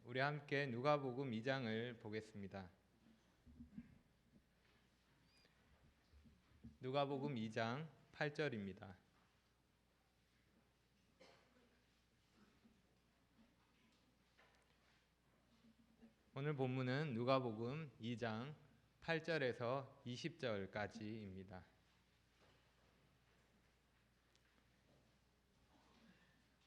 우리 함께 누가복음 2장을 보겠습니다. 누가복음 2장 8절입니다. 오늘 본문은 누가복음 2장 8절에서 20절까지입니다.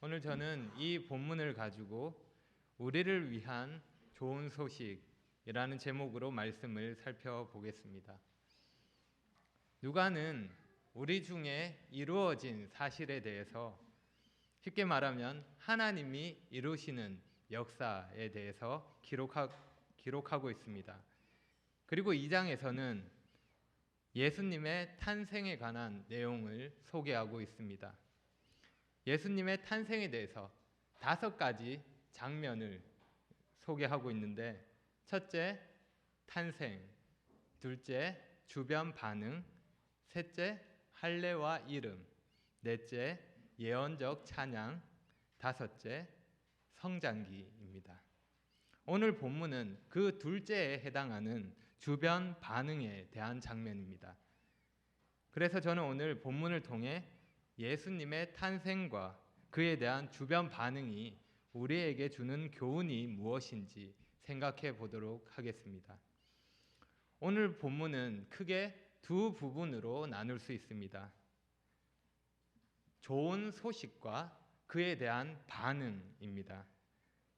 오늘 저는 이 본문을 가지고 우리를 위한 좋은 소식이라는 제목으로 말씀을 살펴보겠습니다. 누가는 우리 중에 이루어진 사실에 대해서, 쉽게 말하면 하나님이 이루시는 역사에 대해서 기록하고 있습니다. 그리고 2장에서는 예수님의 탄생에 관한 내용을 소개하고 있습니다. 예수님의 탄생에 대해서 5가지 장면을 소개하고 있는데, 첫째, 탄생; 둘째, 주변 반응; 셋째, 할례와 이름; 넷째, 예언적 찬양; 다섯째, 성장기입니다. 오늘 본문은 그 둘째에 해당하는 주변 반응에 대한 장면입니다. 그래서 저는 오늘 본문을 통해 예수님의 탄생과 그에 대한 주변 반응이 우리에게 주는 교훈이 무엇인지 생각해 보도록 하겠습니다. 오늘 본문은 크게 두 부분으로 나눌 수 있습니다. 좋은 소식과 그에 대한 반응입니다.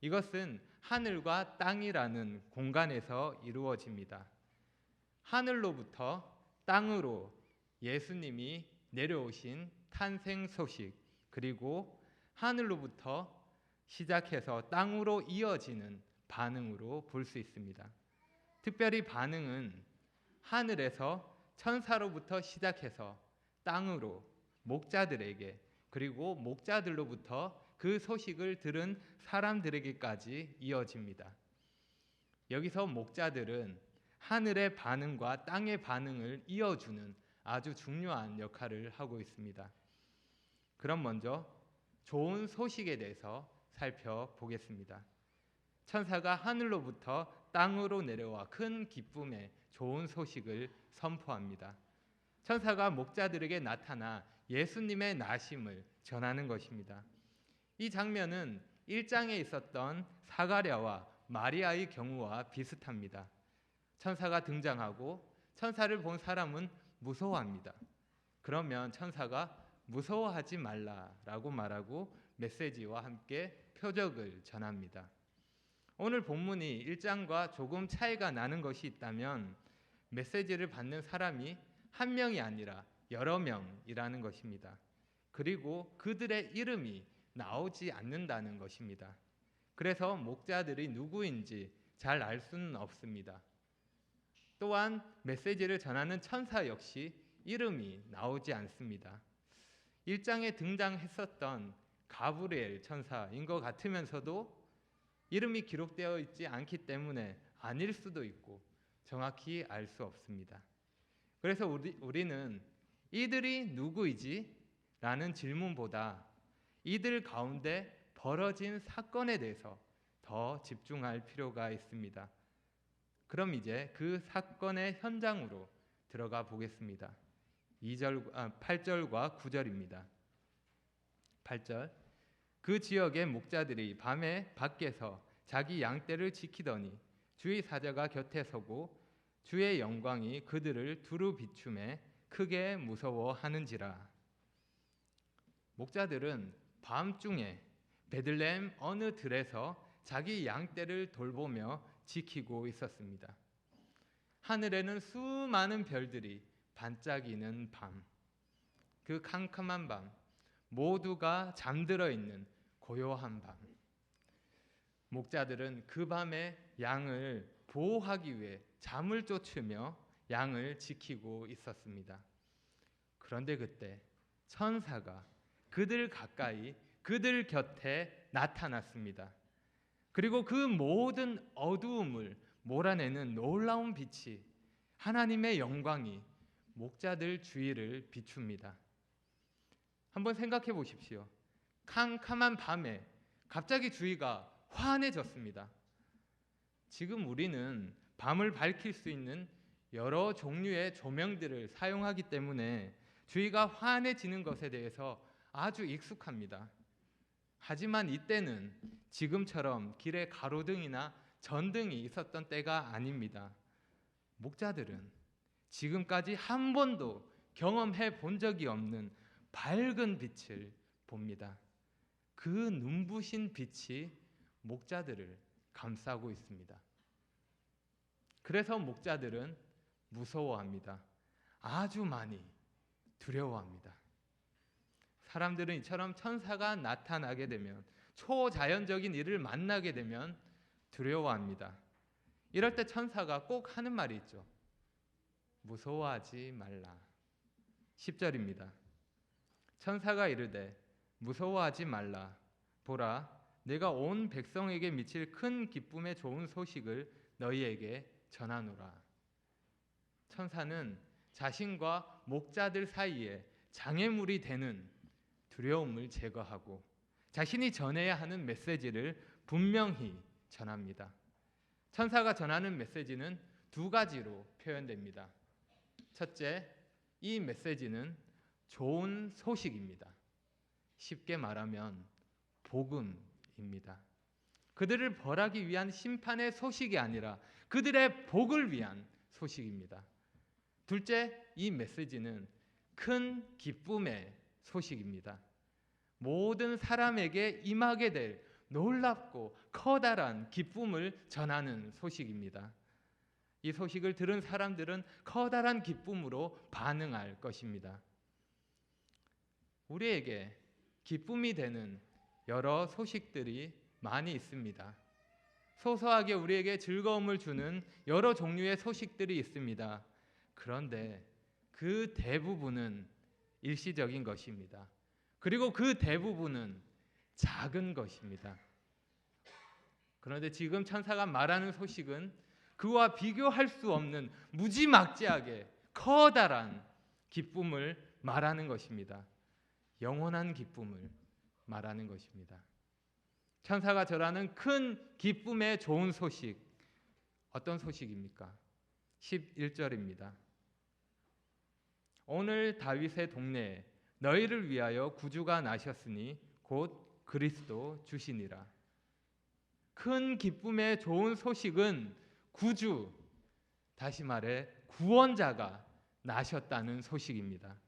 이것은 하늘과 땅이라는 공간에서 이루어집니다. 하늘로부터 땅으로 예수님이 내려오신 탄생 소식, 그리고 하늘로부터 시작해서 땅으로 이어지는 반응으로 볼 수 있습니다. 특별히 반응은 하늘에서 천사로부터 시작해서 땅으로 목자들에게, 그리고 목자들로부터 그 소식을 들은 사람들에게까지 이어집니다. 여기서 목자들은 하늘의 반응과 땅의 반응을 이어주는 아주 중요한 역할을 하고 있습니다. 그럼 먼저 좋은 소식에 대해서 살펴보겠습니다. 천사가 하늘로부터 땅으로 내려와 큰 기쁨의 좋은 소식을 선포합니다. 천사가 목자들에게 나타나 예수님의 나심을 전하는 것입니다. 이 장면은 1장에 있었던 사가랴와 마리아의 경우와 비슷합니다. 천사가 등장하고 천사를 본 사람은 무서워합니다. 그러면 천사가 무서워하지 말라라고 말하고 메시지와 함께 표적을 전합니다. 오늘 본문이 1장과 조금 차이가 나는 것이 있다면 메시지를 받는 사람이 한 명이 아니라 여러 명이라는 것입니다. 그리고 그들의 이름이 나오지 않는다는 것입니다. 그래서 목자들이 누구인지 잘 알 수는 없습니다. 또한 메시지를 전하는 천사 역시 이름이 나오지 않습니다. 1장에 등장했었던 가브리엘 천사인 것 같으면서도 이름이 기록되어 있지 않기 때문에 아닐 수도 있고 정확히 알 수 없습니다. 그래서 우리는 이들이 누구이지? 라는 질문보다 이들 가운데 벌어진 사건에 대해서 더 집중할 필요가 있습니다. 그럼 이제 그 사건의 현장으로 들어가 보겠습니다. 8절과 9절입니다. 8절, 그 지역의 목자들이 밤에 밖에서 자기 양떼를 지키더니 주의 사자가 곁에 서고 주의 영광이 그들을 두루 비추매 크게 무서워하는지라. 목자들은 밤중에 베들레헴 어느 들에서 자기 양떼를 돌보며 지키고 있었습니다. 하늘에는 수많은 별들이 반짝이는 밤, 그 캄캄한 밤, 모두가 잠들어 있는 고요한 밤, 목자들은 그 밤에 양을 보호하기 위해 잠을 쫓으며 양을 지키고 있었습니다. 그런데 그때 천사가 그들 가까이, 그들 곁에 나타났습니다. 그리고 그 모든 어두움을 몰아내는 놀라운 빛이, 하나님의 영광이 목자들 주위를 비춥니다. 한번 생각해 보십시오. 캄캄한 밤에 갑자기 주위가 환해졌습니다. 지금 우리는 밤을 밝힐 수 있는 여러 종류의 조명들을 사용하기 때문에 주위가 환해지는 것에 대해서 아주 익숙합니다. 하지만 이때는 지금처럼 길에 가로등이나 전등이 있었던 때가 아닙니다. 목자들은 지금까지 한 번도 경험해 본 적이 없는 밝은 빛을 봅니다. 그 눈부신 빛이 목자들을 감싸고 있습니다. 그래서 목자들은 무서워합니다. 아주 많이 두려워합니다. 사람들은 이처럼 천사가 나타나게 되면, 초자연적인 일을 만나게 되면 두려워합니다. 이럴 때 천사가 꼭 하는 말이 있죠. 무서워하지 말라. 10절입니다. 천사가 이르되 무서워하지 말라. 보라, 내가 온 백성에게 미칠 큰 기쁨의 좋은 소식을 너희에게 전하노라. 천사는 자신과 목자들 사이에 장애물이 되는 두려움을 제거하고 자신이 전해야 하는 메시지를 분명히 전합니다. 천사가 전하는 메시지는 두 가지로 표현됩니다. 첫째, 이 메시지는 좋은 소식입니다. 쉽게 말하면 복음입니다. 그들을 벌하기 위한 심판의 소식이 아니라 그들의 복을 위한 소식입니다. 둘째, 이 메시지는 큰 기쁨의 소식입니다. 모든 사람에게 임하게 될 놀랍고 커다란 기쁨을 전하는 소식입니다. 이 소식을 들은 사람들은 커다란 기쁨으로 반응할 것입니다. 우리에게 기쁨이 되는 여러 소식들이 많이 있습니다. 소소하게 우리에게 즐거움을 주는 여러 종류의 소식들이 있습니다. 그런데 그 대부분은 일시적인 것입니다. 그리고 그 대부분은 작은 것입니다. 그런데 지금 천사가 말하는 소식은 그와 비교할 수 없는 무지막지하게 커다란 기쁨을 말하는 것입니다. 영원한 기쁨을 말하는 것입니다. 천사가 전하는 큰 기쁨의 좋은 소식, 어떤 소식입니까? 11절입니다. 오늘 다윗의 동네에 너희를 위하여 구주가 나셨으니 곧 그리스도 주시니라. 큰 기쁨의 좋은 소식은 구주, 다시 말해 구원자가 나셨다는 소식입니다.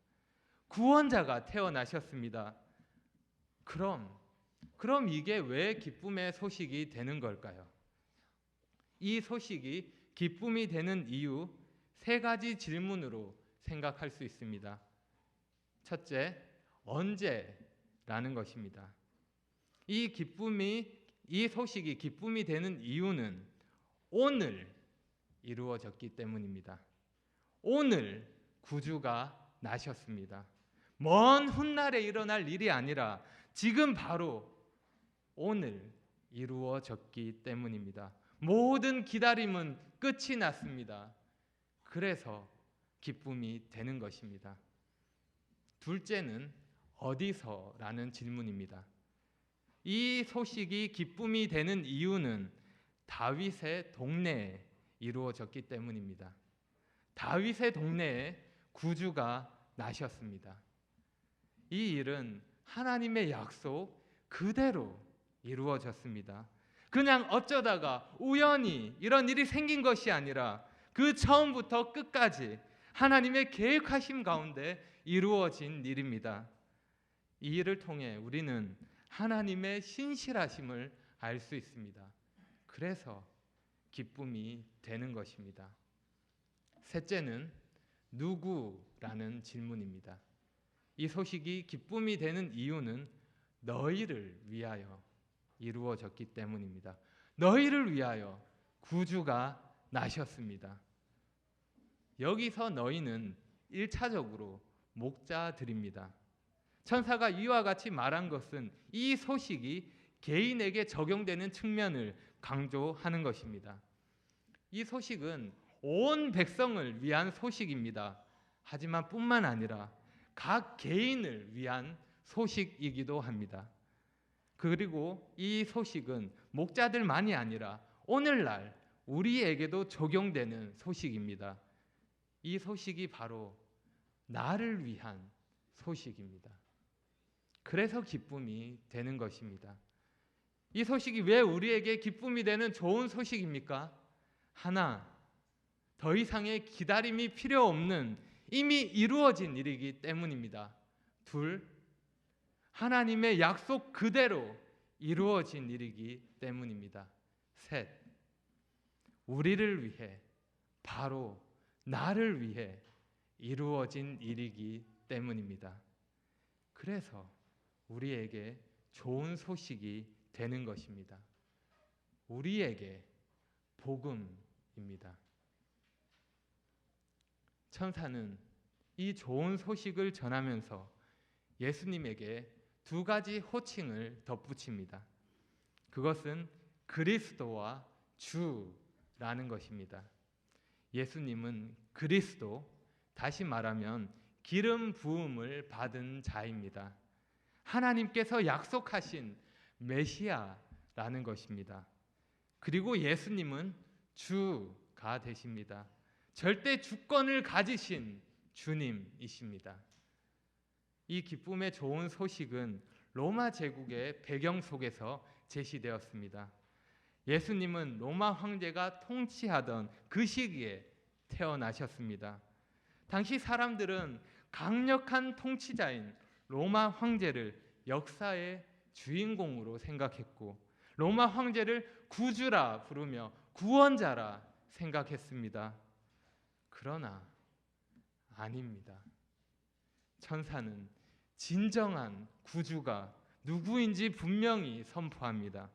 구원자가 태어나셨습니다. 그럼 이게 왜 기쁨의 소식이 되는 걸까요? 이 소식이 기쁨이 되는 이유 세 가지 질문으로 생각할 수 있습니다. 첫째, 언제라는 것입니다. 이 소식이 기쁨이 되는 이유는 오늘 이루어졌기 때문입니다. 오늘 구주가 나셨습니다. 먼 훗날에 일어날 일이 아니라 지금 바로 오늘 이루어졌기 때문입니다. 모든 기다림은 끝이 났습니다. 그래서 기쁨이 되는 것입니다. 둘째는 어디서라는 질문입니다. 이 소식이 기쁨이 되는 이유는 다윗의 동네에 이루어졌기 때문입니다. 다윗의 동네에 구주가 나셨습니다. 이 일은 하나님의 약속 그대로 이루어졌습니다. 그냥 어쩌다가 우연히 이런 일이 생긴 것이 아니라 그 처음부터 끝까지 하나님의 계획하심 가운데 이루어진 일입니다. 이 일을 통해 우리는 하나님의 신실하심을 알 수 있습니다. 그래서 기쁨이 되는 것입니다. 셋째는 누구라는 질문입니다. 이 소식이 기쁨이 되는 이유는 너희를 위하여 이루어졌기 때문입니다. 너희를 위하여 구주가 나셨습니다. 여기서 너희는 1차적으로 목자들입니다. 천사가 이와 같이 말한 것은 이 소식이 개인에게 적용되는 측면을 강조하는 것입니다. 이 소식은 온 백성을 위한 소식입니다. 하지만 뿐만 아니라 각 개인을 위한 소식이기도 합니다. 그리고 이 소식은 목자들만이 아니라 오늘날 우리에게도 적용되는 소식입니다. 이 소식이 바로 나를 위한 소식입니다. 그래서 기쁨이 되는 것입니다. 이 소식이 왜 우리에게 기쁨이 되는 좋은 소식입니까? 하나, 더 이상의 기다림이 필요 없는 이미 이루어진 일이기 때문입니다. 둘, 하나님의 약속 그대로 이루어진 일이기 때문입니다. 셋, 우리를 위해, 바로 나를 위해 이루어진 일이기 때문입니다. 그래서 우리에게 좋은 소식이 되는 것입니다. 우리에게 복음입니다. 천사는 이 좋은 소식을 전하면서 예수님에게 두 가지 호칭을 덧붙입니다. 그것은 그리스도와 주라는 것입니다. 예수님은 그리스도, 다시 말하면 기름 부음을 받은 자입니다. 하나님께서 약속하신 메시아라는 것입니다. 그리고 예수님은 주가 되십니다. 절대 주권을 가지신 주님이십니다. 이 기쁨의 좋은 소식은 로마 제국의 배경 속에서 제시되었습니다. 예수님은 로마 황제가 통치하던 그 시기에 태어나셨습니다. 당시 사람들은 강력한 통치자인 로마 황제를 역사의 주인공으로 생각했고, 로마 황제를 구주라 부르며 구원자라 생각했습니다. 그러나 아닙니다. 천사는 진정한 구주가 누구인지 분명히 선포합니다.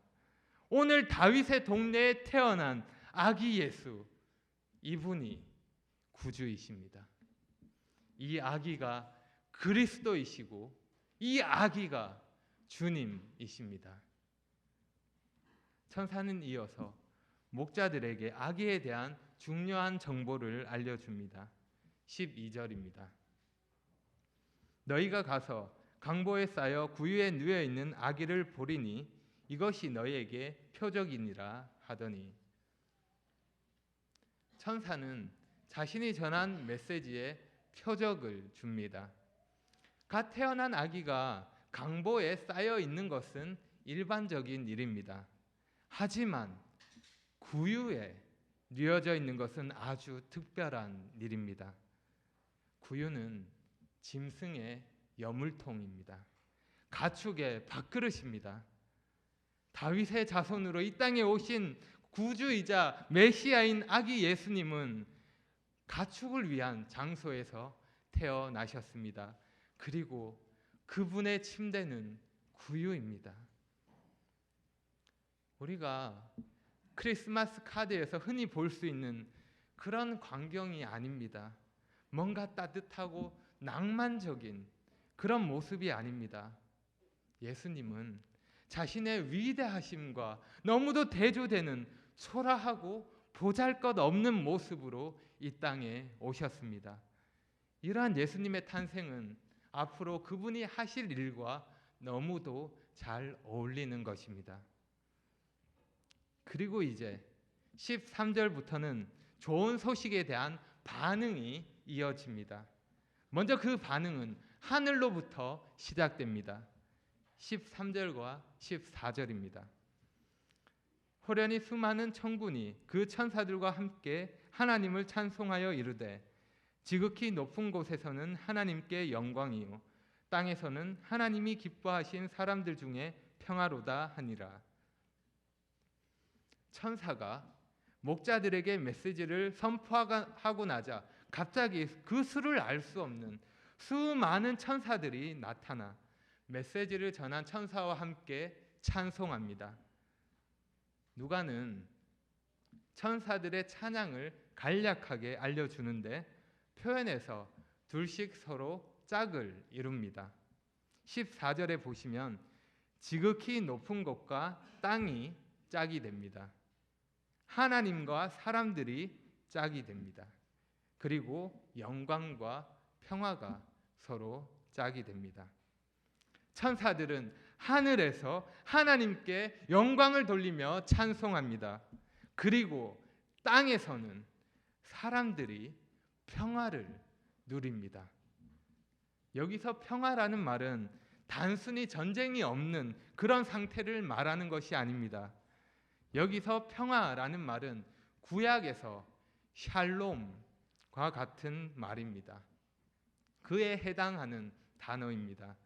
오늘 다윗의 동네에 태어난 아기 예수, 이분이 구주이십니다. 이 아기가 그리스도이시고 이 아기가 주님이십니다. 천사는 이어서 목자들에게 아기에 대한 중요한 정보를 알려줍니다. 12절입니다. 너희가 가서 강보에 쌓여 구유에 누워 있는 아기를 보리니 이것이 너희에게 표적이니라 하더니, 천사는 자신이 전한 메시지에 표적을 줍니다. 갓 태어난 아기가 강보에 쌓여 있는 것은 일반적인 일입니다. 하지만 구유에 뉘어져 있는 것은 아주 특별한 일입니다. 구유는 짐승의 여물통입니다. 가축의 밥그릇입니다. 다윗의 자손으로 이 땅에 오신 구주이자 메시아인 아기 예수님은 가축을 위한 장소에서 태어나셨습니다. 그리고 그분의 침대는 구유입니다. 우리가 크리스마스 카드에서 흔히 볼 수 있는 그런 광경이 아닙니다. 뭔가 따뜻하고 낭만적인 그런 모습이 아닙니다. 예수님은 자신의 위대하심과 너무도 대조되는 초라하고 보잘것없는 모습으로 이 땅에 오셨습니다. 이러한 예수님의 탄생은 앞으로 그분이 하실 일과 너무도 잘 어울리는 것입니다. 그리고 이제 13절부터는 좋은 소식에 대한 반응이 이어집니다. 먼저 그 반응은 하늘로부터 시작됩니다. 13절과 14절입니다. 호련히 수많은 천군이 그 천사들과 함께 하나님을 찬송하여 이르되, 지극히 높은 곳에서는 하나님께 영광이요 땅에서는 하나님이 기뻐하신 사람들 중에 평화로다 하니라. 천사가 목자들에게 메시지를 선포하고 나자 갑자기 그 수를 알 수 없는 수많은 천사들이 나타나 메시지를 전한 천사와 함께 찬송합니다. 누가는 천사들의 찬양을 간략하게 알려주는데 표현에서 둘씩 서로 짝을 이룹니다. 14절에 보시면 지극히 높은 곳과 땅이 짝이 됩니다. 하나님과 사람들이 짝이 됩니다. 그리고 영광과 평화가 서로 짝이 됩니다. 천사들은 하늘에서 하나님께 영광을 돌리며 찬송합니다. 그리고 땅에서는 사람들이 평화를 누립니다. 여기서 평화라는 말은 단순히 전쟁이 없는 그런 상태를 말하는 것이 아닙니다. 여기서 평화라는 말은 구약에서 샬롬과 같은 말입니다. 그에 해당하는 단어입니다.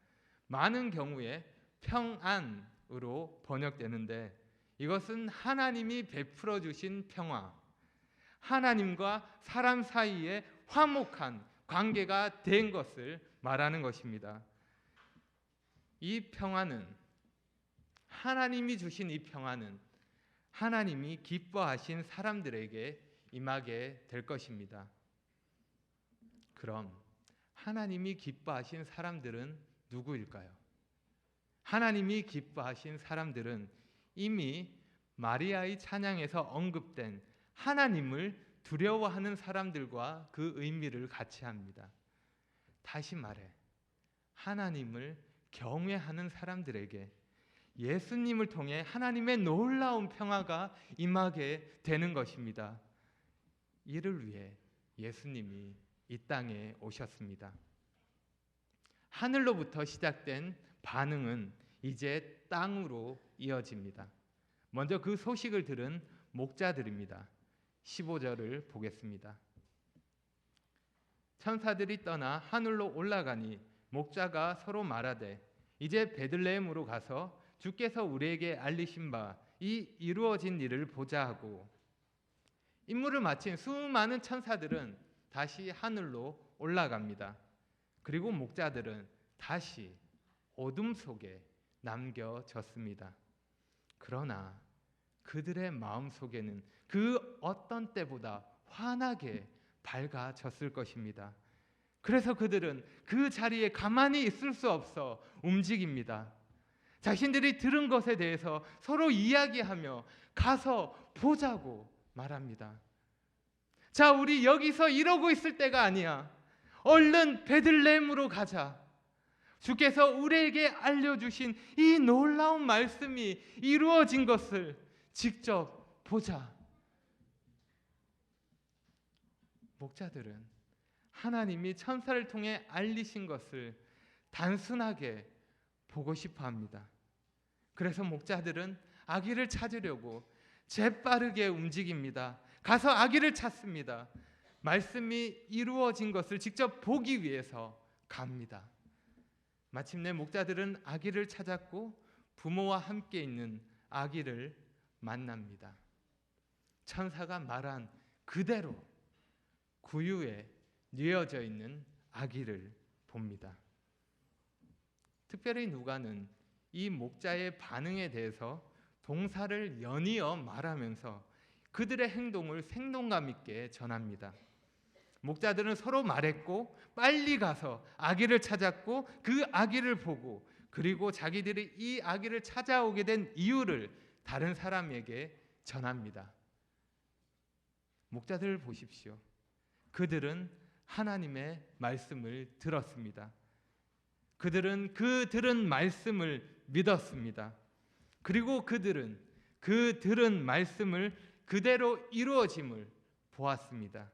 많은 경우에 평안으로 번역되는데 이것은 하나님이 베풀어 주신 평화, 하나님과 사람 사이에 화목한 관계가 된 것을 말하는 것입니다. 이 평화는, 하나님이 주신 이 평화는 하나님이 기뻐하신 사람들에게 임하게 될 것입니다. 그럼 하나님이 기뻐하신 사람들은 누구일까요? 하나님이 기뻐하신 사람들은 이미 마리아의 찬양에서 언급된 하나님을 두려워하는 사람들과 그 의미를 같이 합니다. 다시 말해 하나님을 경외하는 사람들에게 예수님을 통해 하나님의 놀라운 평화가 임하게 되는 것입니다. 이를 위해 예수님이 이 땅에 오셨습니다. 하늘로부터 시작된 반응은 이제 땅으로 이어집니다. 먼저 그 소식을 들은 목자들입니다. 15절을 보겠습니다. 천사들이 떠나 하늘로 올라가니 목자가 서로 말하되 이제 베들레헴으로 가서 주께서 우리에게 알리신 바 이 이루어진 일을 보자 하고, 임무를 마친 수많은 천사들은 다시 하늘로 올라갑니다. 그리고 목자들은 다시 어둠 속에 남겨졌습니다. 그러나 그들의 마음 속에는 그 어떤 때보다 환하게 밝아졌을 것입니다. 그래서 그들은 그 자리에 가만히 있을 수 없어 움직입니다. 자신들이 들은 것에 대해서 서로 이야기하며 가서 보자고 말합니다. 자, 우리 여기서 이러고 있을 때가 아니야. 얼른 베들레헴으로 가자. 주께서 우리에게 알려주신 이 놀라운 말씀이 이루어진 것을 직접 보자. 목자들은 하나님이 천사를 통해 알리신 것을 단순하게 보고 싶어 합니다. 그래서 목자들은 아기를 찾으려고 재빠르게 움직입니다. 가서 아기를 찾습니다. 말씀이 이루어진 것을 직접 보기 위해서 갑니다. 마침내 목자들은 아기를 찾았고 부모와 함께 있는 아기를 만납니다. 천사가 말한 그대로 구유에 뉘어져 있는 아기를 봅니다. 특별히 누가는 이 목자의 반응에 대해서 동사를 연이어 말하면서 그들의 행동을 생동감 있게 전합니다. 목자들은 서로 말했고 빨리 가서 아기를 찾았고 그 아기를 보고, 그리고 자기들이 이 아기를 찾아오게 된 이유를 다른 사람에게 전합니다. 목자들을 보십시오. 그들은 하나님의 말씀을 들었습니다. 그들은 그 들은 말씀을 믿었습니다. 그리고 그들은 그 들은 말씀을 그대로 이루어짐을 보았습니다.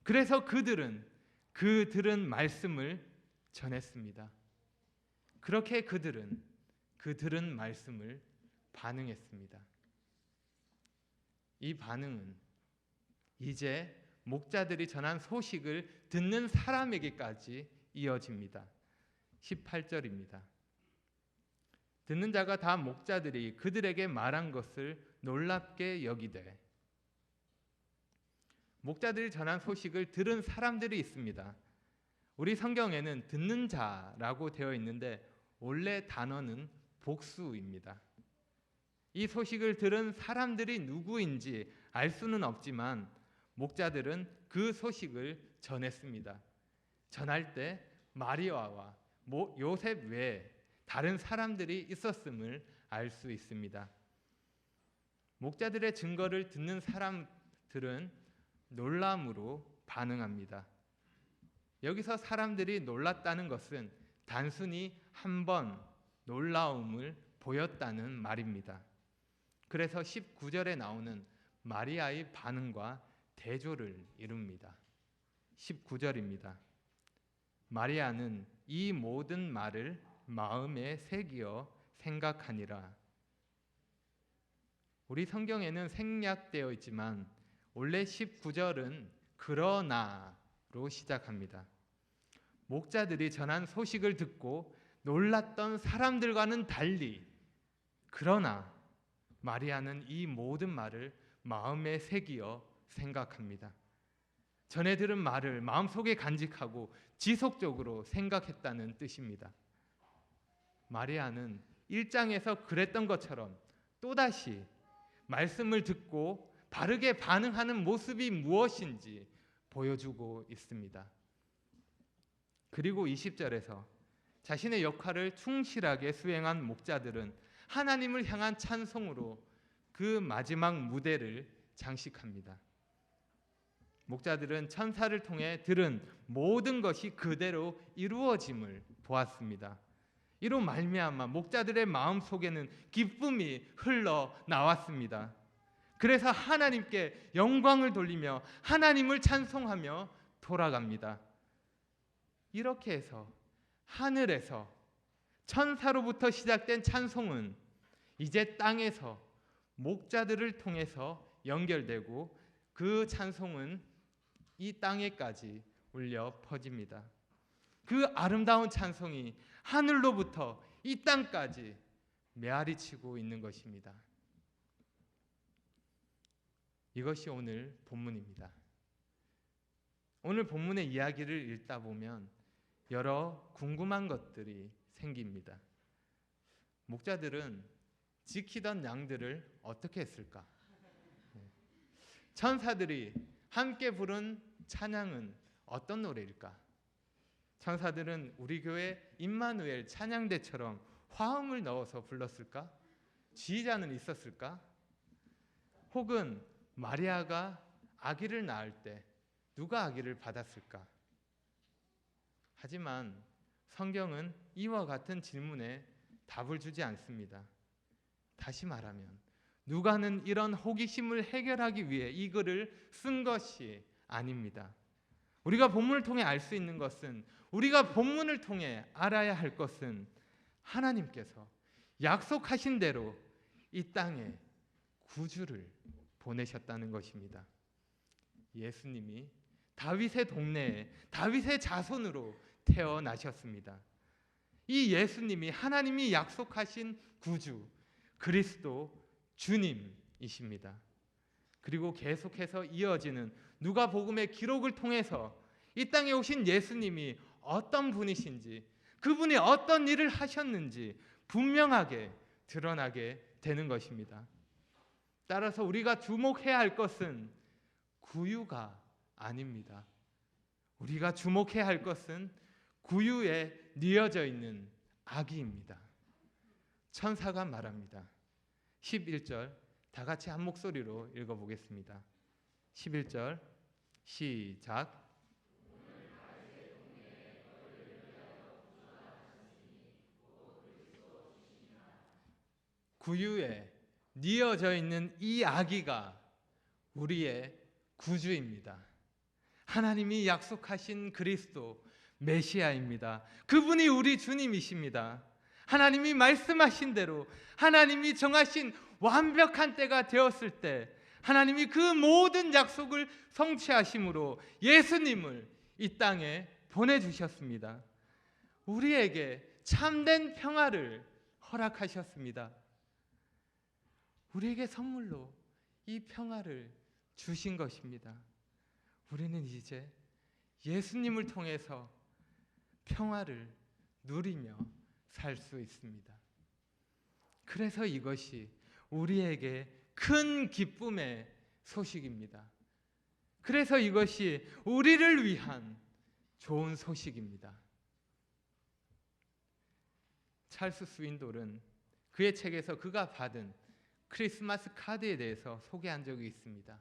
그래서 그들은 그 들은 말씀을 전했습니다. 그렇게 그들은 그 들은 말씀을 반응했습니다. 이 반응은 이제 목자들이 전한 소식을 듣는 사람에게까지 이어집니다. 18절입니다. 듣는 자가 다 목자들이 그들에게 말한 것을 놀랍게 여기되, 목자들이 전한 소식을 들은 사람들이 있습니다. 우리 성경에는 듣는 자라고 되어 있는데 원래 단어는 복수입니다. 이 소식을 들은 사람들이 누구인지 알 수는 없지만 목자들은 그 소식을 전했습니다. 전할 때 마리아와 요셉 외에 다른 사람들이 있었음을 알 수 있습니다. 목자들의 증거를 듣는 사람들은 놀람으로 반응합니다. 여기서 사람들이 놀랐다는 것은 단순히 한 번 놀라움을 보였다는 말입니다. 그래서 19절에 나오는 마리아의 반응과 대조를 이룹니다. 19절입니다. 마리아는 이 모든 말을 마음에 새기어 생각하니라. 우리 성경에는 생략되어 있지만 원래 19절은 그러나로 시작합니다. 목자들이 전한 소식을 듣고 놀랐던 사람들과는 달리 그러나 마리아는 이 모든 말을 마음에 새기어 생각합니다. 전에 들은 말을 마음속에 간직하고 지속적으로 생각했다는 뜻입니다. 마리아는 1장에서 그랬던 것처럼 또다시 말씀을 듣고 바르게 반응하는 모습이 무엇인지 보여주고 있습니다. 그리고 20절에서 자신의 역할을 충실하게 수행한 목자들은 하나님을 향한 찬송으로 그 마지막 무대를 장식합니다. 목자들은 천사를 통해 들은 모든 것이 그대로 이루어짐을 보았습니다. 이로 말미암아 목자들의 마음속에는 기쁨이 흘러나왔습니다. 그래서 하나님께 영광을 돌리며 하나님을 찬송하며 돌아갑니다. 이렇게 해서 하늘에서 천사로부터 시작된 찬송은 이제 땅에서 목자들을 통해서 연결되고 그 찬송은 이 땅에까지 울려 퍼집니다. 그 아름다운 찬송이 하늘로부터 이 땅까지 메아리치고 있는 것입니다. 이것이 오늘 본문입니다. 오늘 본문의 이야기를 읽다 보면 여러 궁금한 것들이 생깁니다. 목자들은 지키던 양들을 어떻게 했을까? 천사들이 함께 부른 찬양은 어떤 노래일까? 천사들은 우리 교회 임마누엘 찬양대처럼 화음을 넣어서 불렀을까? 지휘자는 있었을까? 혹은 마리아가 아기를 낳을 때 누가 아기를 받았을까? 하지만 성경은 이와 같은 질문에 답을 주지 않습니다. 다시 말하면 누가는 이런 호기심을 해결하기 위해 이 글을 쓴 것이 아닙니다. 우리가 본문을 통해 알 수 있는 것은, 우리가 본문을 통해 알아야 할 것은 하나님께서 약속하신 대로 이 땅에 구주를 보내셨다는 것입니다. 예수님이 다윗의 동네에 다윗의 자손으로 태어나셨습니다. 이 예수님이 하나님이 약속하신 구주, 그리스도 주님이십니다. 그리고 계속해서 이어지는 누가복음의 기록을 통해서 이 땅에 오신 예수님이 어떤 분이신지, 그분이 어떤 일을 하셨는지 분명하게 드러나게 되는 것입니다. 따라서 우리가 주목해야 할 것은 구유가 아닙니다. 우리가 주목해야 할 것은 구유에 뉘어져 있는 아기입니다. 천사가 말합니다. 11절 다 같이 한 목소리로 읽어보겠습니다. 11절 시작. 구유에 뉘어져 있는 이 아기가 우리의 구주입니다. 하나님이 약속하신 그리스도 메시아입니다. 그분이 우리 주님이십니다. 하나님이 말씀하신 대로, 하나님이 정하신 완벽한 때가 되었을 때 하나님이 그 모든 약속을 성취하심으로 예수님을 이 땅에 보내주셨습니다. 우리에게 참된 평화를 허락하셨습니다. 우리에게 선물로 이 평화를 주신 것입니다. 우리는 이제 예수님을 통해서 평화를 누리며 살 수 있습니다. 그래서 이것이 우리에게 큰 기쁨의 소식입니다. 그래서 이것이 우리를 위한 좋은 소식입니다. 찰스 스윈돌은 그의 책에서 그가 받은 크리스마스 카드에 대해서 소개한 적이 있습니다.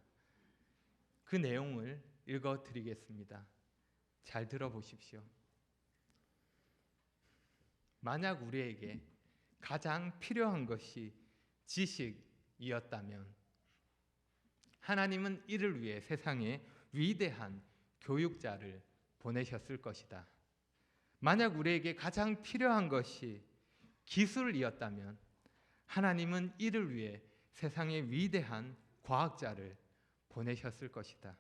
그 내용을 읽어드리겠습니다. 잘 들어보십시오. 만약 우리에게 가장 필요한 것이 지식이었다면 하나님은 이를 위해 세상에 위대한 교육자를 보내셨을 것이다. 만약 우리에게 가장 필요한 것이 기술이었다면 하나님은 이를 위해 세상에 위대한 과학자를 보내셨을 것이다.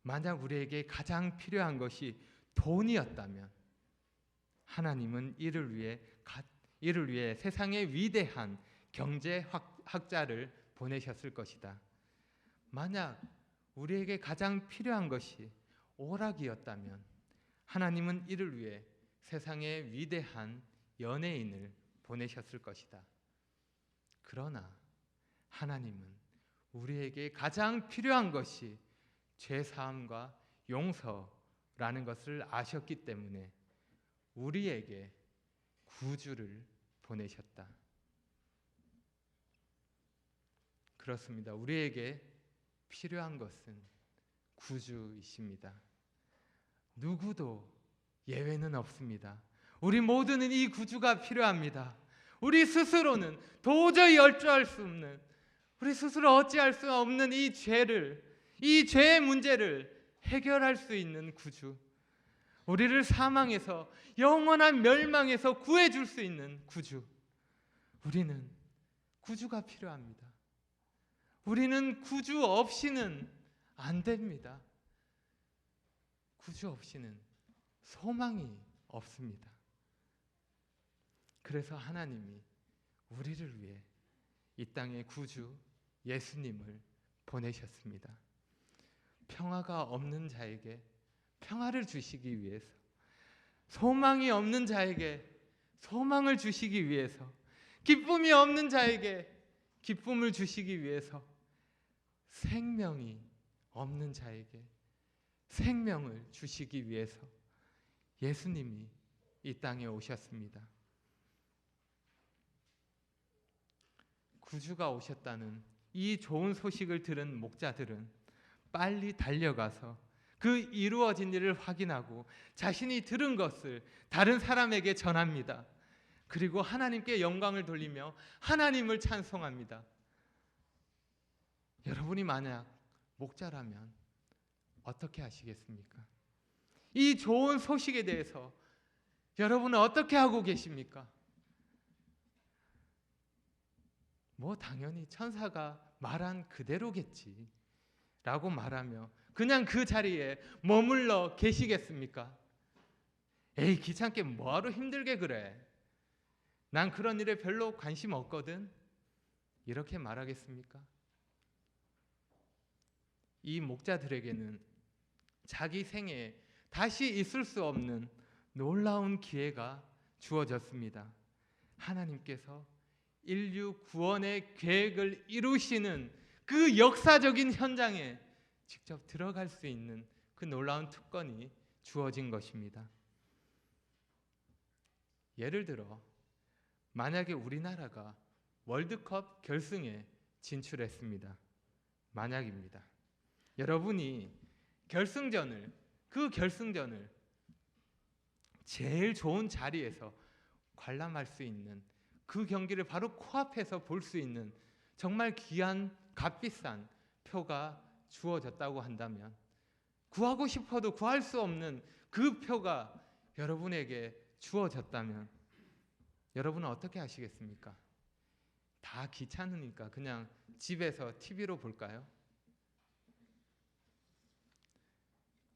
만약 우리에게 가장 필요한 것이 돈이었다면 하나님은 이를 위해 세상에 위대한 경제학자를 보내셨을 것이다. 만약 우리에게 가장 필요한 것이 오락이었다면 하나님은 이를 위해 세상에 위대한 연예인을 보내셨을 것이다. 그러나 하나님은 우리에게 가장 필요한 것이 죄사함과 용서라는 것을 아셨기 때문에 우리에게 구주를 보내셨다. 그렇습니다. 우리에게 필요한 것은 구주이십니다. 누구도 예외는 없습니다. 우리 모두는 이 구주가 필요합니다. 우리 스스로는 도저히 어찌할 수 없는, 우리 스스로 어찌할 수 없는 이 죄의 문제를 해결할 수 있는 구주, 우리를 사망에서, 영원한 멸망에서 구해줄 수 있는 구주, 우리는 구주가 필요합니다. 우리는 구주 없이는 안 됩니다. 구주 없이는 소망이 없습니다. 그래서 하나님이 우리를 위해 이 땅에 구주 예수님을 보내셨습니다. 평화가 없는 자에게 평화를 주시기 위해서, 소망이 없는 자에게 소망을 주시기 위해서, 기쁨이 없는 자에게 기쁨을 주시기 위해서, 생명이 없는 자에게 생명을 주시기 위해서 예수님이 이 땅에 오셨습니다. 구주가 오셨다는 이 좋은 소식을 들은 목자들은 빨리 달려가서 그 이루어진 일을 확인하고 자신이 들은 것을 다른 사람에게 전합니다. 그리고 하나님께 영광을 돌리며 하나님을 찬송합니다. 여러분이 만약 목자라면 어떻게 하시겠습니까? 이 좋은 소식에 대해서 여러분은 어떻게 하고 계십니까? 당연히 천사가 말한 그대로겠지 라고 말하며 그냥 그 자리에 머물러 계시겠습니까? 에이, 귀찮게 뭐하러 힘들게 그래, 난 그런 일에 별로 관심 없거든, 이렇게 말하겠습니까? 이 목자들에게는 자기 생에 다시 있을 수 없는 놀라운 기회가 주어졌습니다. 하나님께서 인류 구원의 계획을 이루시는 그 역사적인 현장에 직접 들어갈 수 있는 그 놀라운 특권이 주어진 것입니다. 예를 들어 만약에 우리나라가 월드컵 결승에 진출했습니다. 만약입니다. 여러분이 그 결승전을 제일 좋은 자리에서 관람할 수 있는, 그 경기를 바로 코앞에서 볼 수 있는 정말 귀한 값비싼 표가 주어졌다고 한다면, 구하고 싶어도 구할 수 없는 그 표가 여러분에게 주어졌다면 여러분은 어떻게 하시겠습니까? 다 귀찮으니까 그냥 집에서 TV로 볼까요?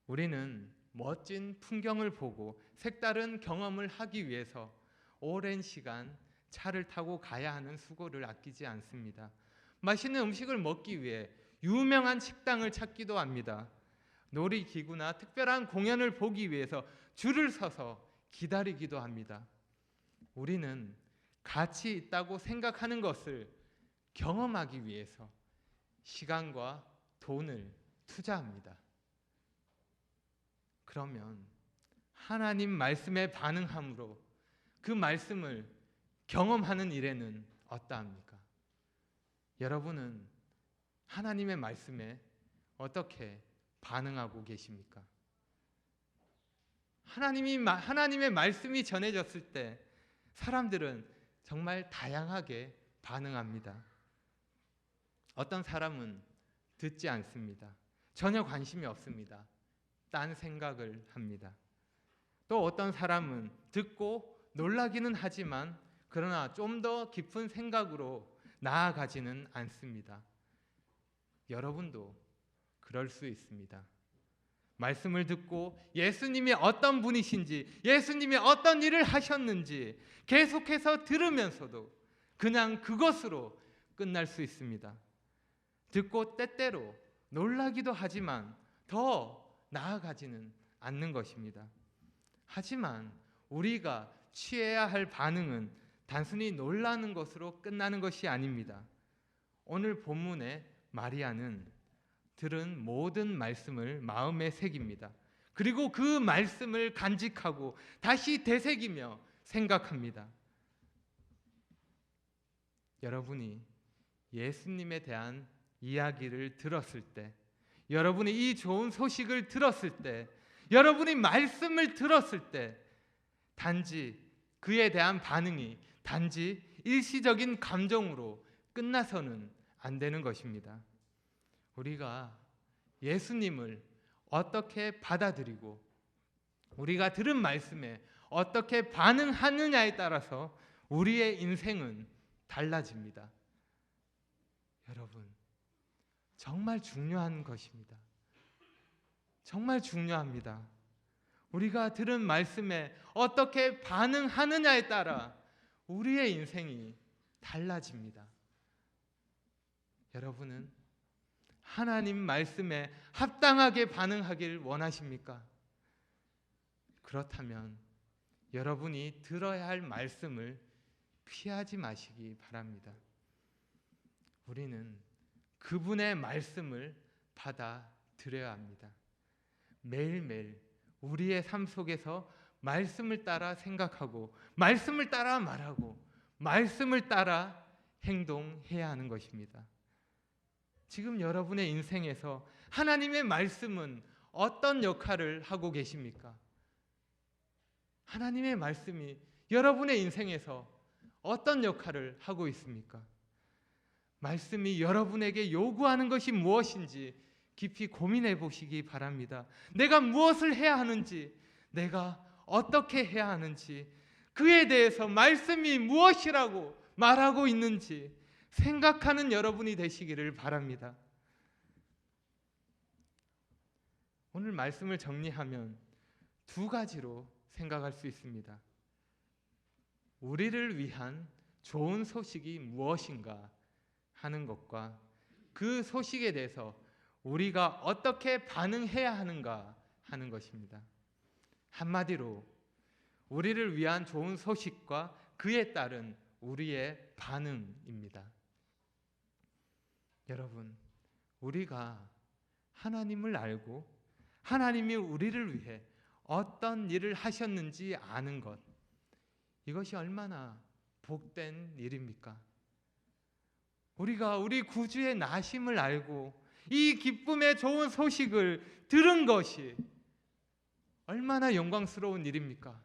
우리는 멋진 풍경을 보고 색다른 경험을 하기 위해서 오랜 시간 차를 타고 가야 하는 수고를 아끼지 않습니다. 맛있는 음식을 먹기 위해 유명한 식당을 찾기도 합니다. 놀이기구나 특별한 공연을 보기 위해서 줄을 서서 기다리기도 합니다. 우리는 가치 있다고 생각하는 것을 경험하기 위해서 시간과 돈을 투자합니다. 그러면 하나님 말씀에 반응함으로 그 말씀을 경험하는 일에는 어떠합니까? 여러분은 하나님의 말씀에 어떻게 반응하고 계십니까? 하나님의 말씀이 전해졌을 때 사람들은 정말 다양하게 반응합니다. 어떤 사람은 듣지 않습니다. 전혀 관심이 없습니다. 딴 생각을 합니다. 또 어떤 사람은 듣고 놀라기는 하지만 그러나 좀 더 깊은 생각으로 나아가지는 않습니다. 여러분도 그럴 수 있습니다. 말씀을 듣고 예수님이 어떤 분이신지, 예수님이 어떤 일을 하셨는지 계속해서 들으면서도 그냥 그것으로 끝날 수 있습니다. 듣고 때때로 놀라기도 하지만 더 나아가지는 않는 것입니다. 하지만 우리가 취해야 할 반응은 단순히 놀라는 것으로 끝나는 것이 아닙니다. 오늘 본문의 마리아는 들은 모든 말씀을 마음에 새깁니다. 그리고 그 말씀을 간직하고 다시 되새기며 생각합니다. 여러분이 예수님에 대한 이야기를 들었을 때, 여러분이 이 좋은 소식을 들었을 때, 여러분이 말씀을 들었을 때 단지 그에 대한 반응이 단지 일시적인 감정으로 끝나서는 안 되는 것입니다. 우리가 예수님을 어떻게 받아들이고 우리가 들은 말씀에 어떻게 반응하느냐에 따라서 우리의 인생은 달라집니다. 여러분, 정말 중요한 것입니다. 정말 중요합니다. 우리가 들은 말씀에 어떻게 반응하느냐에 따라 우리의 인생이 달라집니다. 여러분은 하나님 말씀에 합당하게 반응하길 원하십니까? 그렇다면 여러분이 들어야 할 말씀을 피하지 마시기 바랍니다. 우리는 그분의 말씀을 받아들여야 합니다. 매일매일 우리의 삶 속에서 말씀을 따라 생각하고 말씀을 따라 말하고 말씀을 따라 행동해야 하는 것입니다. 지금 여러분의 인생에서 하나님의 말씀은 어떤 역할을 하고 계십니까? 하나님의 말씀이 여러분의 인생에서 어떤 역할을 하고 있습니까? 말씀이 여러분에게 요구하는 것이 무엇인지 깊이 고민해 보시기 바랍니다. 내가 무엇을 해야 하는지, 내가 어떻게 해야 하는지, 그에 대해서 말씀이 무엇이라고 말하고 있는지 생각하는 여러분이 되시기를 바랍니다. 오늘 말씀을 정리하면 두 가지로 생각할 수 있습니다. 우리를 위한 좋은 소식이 무엇인가 하는 것과 그 소식에 대해서 우리가 어떻게 반응해야 하는가 하는 것입니다. 한마디로 우리를 위한 좋은 소식과 그에 따른 우리의 반응입니다. 여러분, 우리가 하나님을 알고 하나님이 우리를 위해 어떤 일을 하셨는지 아는 것, 이것이 얼마나 복된 일입니까? 우리가 우리 구주의 나심을 알고 이 기쁨의 좋은 소식을 들은 것이 얼마나 영광스러운 일입니까?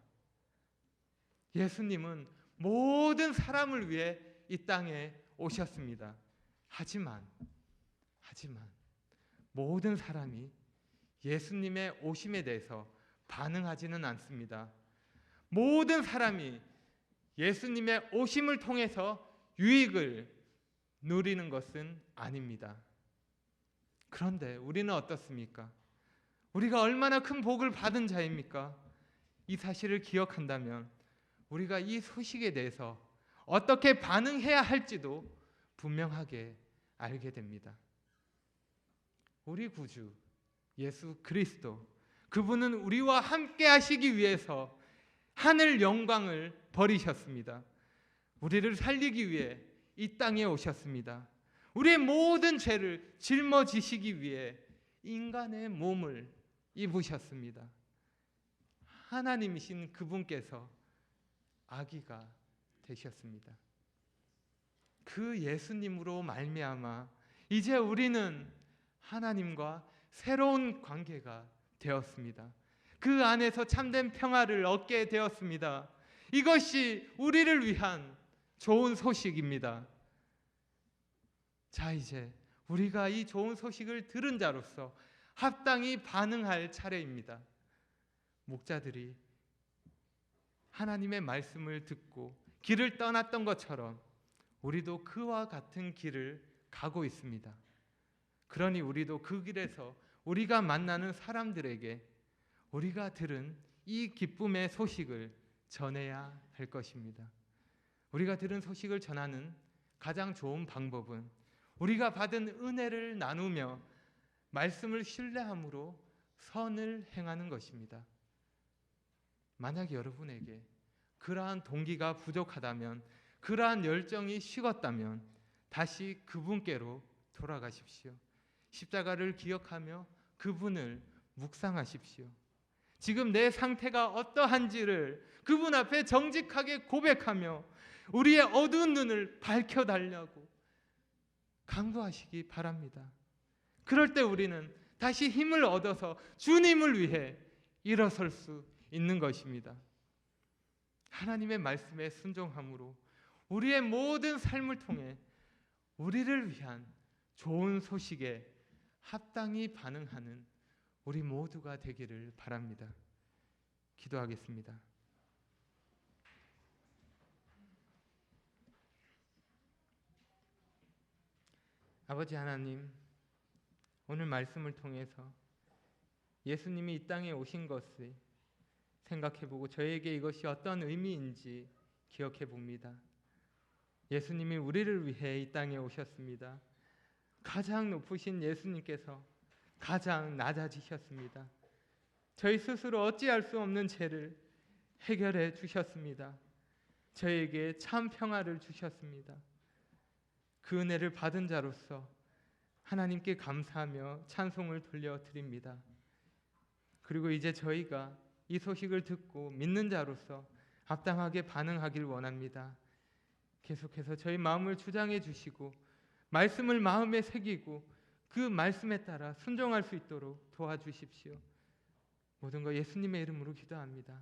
예수님은 모든 사람을 위해 이 땅에 오셨습니다. 하지만 모든 사람이 예수님의 오심에 대해서 반응하지는 않습니다. 모든 사람이 예수님의 오심을 통해서 유익을 누리는 것은 아닙니다. 그런데 우리는 어떻습니까? 우리가 얼마나 큰 복을 받은 자입니까? 이 사실을 기억한다면 우리가 이 소식에 대해서 어떻게 반응해야 할지도 분명하게 알게 됩니다. 우리 구주 예수 그리스도, 그분은 우리와 함께 하시기 위해서 하늘 영광을 버리셨습니다. 우리를 살리기 위해 이 땅에 오셨습니다. 우리의 모든 죄를 짊어지시기 위해 인간의 몸을 입으셨습니다. 하나님이신 그분께서 아기가 되셨습니다. 그 예수님으로 말미암아 이제 우리는 하나님과 새로운 관계가 되었습니다. 그 안에서 참된 평화를 얻게 되었습니다. 이것이 우리를 위한 좋은 소식입니다. 자, 이제 우리가 이 좋은 소식을 들은 자로서 합당히 반응할 차례입니다. 목자들이 하나님의 말씀을 듣고 길을 떠났던 것처럼 우리도 그와 같은 길을 가고 있습니다. 그러니 우리도 그 길에서 우리가 만나는 사람들에게 우리가 들은 이 기쁨의 소식을 전해야 할 것입니다. 우리가 들은 소식을 전하는 가장 좋은 방법은 우리가 받은 은혜를 나누며 말씀을 신뢰함으로 선을 행하는 것입니다. 만약 여러분에게 그러한 동기가 부족하다면, 그러한 열정이 식었다면 다시 그분께로 돌아가십시오. 십자가를 기억하며 그분을 묵상하십시오. 지금 내 상태가 어떠한지를 그분 앞에 정직하게 고백하며 우리의 어두운 눈을 밝혀달라고 강구하시기 바랍니다. 그럴 때 우리는 다시 힘을 얻어서 주님을 위해 일어설 수 있는 것입니다. 하나님의 말씀에 순종함으로 우리의 모든 삶을 통해 우리를 위한 좋은 소식에 합당히 반응하는 우리 모두가 되기를 바랍니다. 기도하겠습니다. 아버지 하나님, 오늘 말씀을 통해서 예수님이 이 땅에 오신 것을 생각해보고 저에게 이것이 어떤 의미인지 기억해 봅니다. 예수님이 우리를 위해 이 땅에 오셨습니다. 가장 높으신 예수님께서 가장 낮아지셨습니다. 저희 스스로 어찌할 수 없는 죄를 해결해 주셨습니다. 저에게 참 평화를 주셨습니다. 그 은혜를 받은 자로서 하나님께 감사하며 찬송을 돌려드립니다. 그리고 이제 저희가 이 소식을 듣고 믿는 자로서 합당하게 반응하길 원합니다. 계속해서 저희 마음을 주장해 주시고 말씀을 마음에 새기고 그 말씀에 따라 순종할 수 있도록 도와주십시오. 모든 것 예수님의 이름으로 기도합니다.